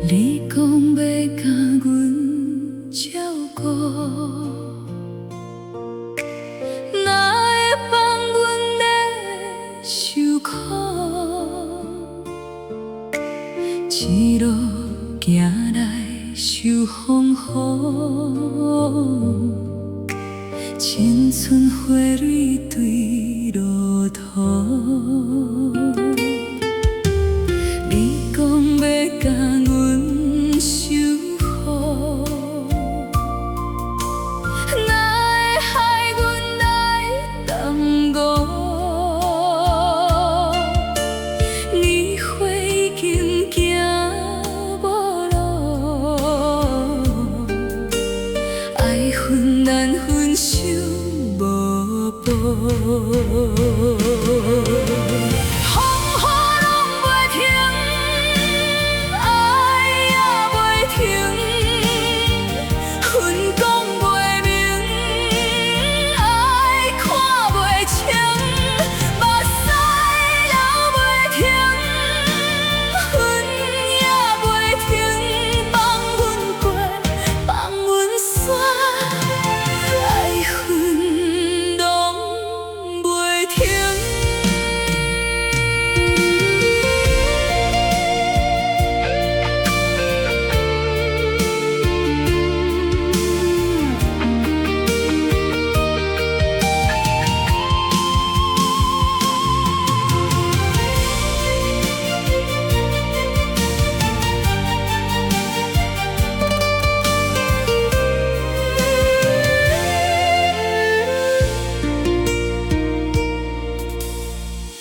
你讲要甲阮照顾，哪会放阮咧受苦？一路行来受风雨，青春花蕊对路途。你讲要甲阮守护，哪会害阮来耽误？年岁已经行无路，爱分难分守无保。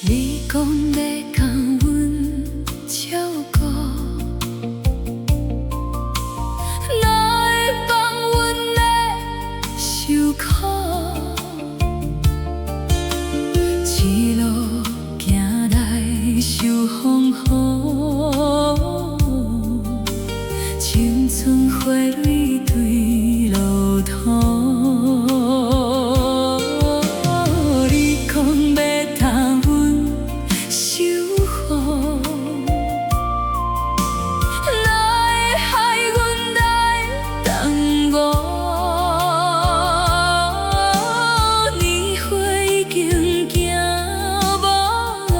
你讲要甲阮照顾，哪会放阮咧受苦？一路行来受风雨，青春花蕊对路途。你讲要担守护，哪会害阮来耽误？年岁已经行无路，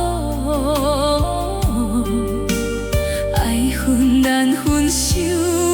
爱分难分守。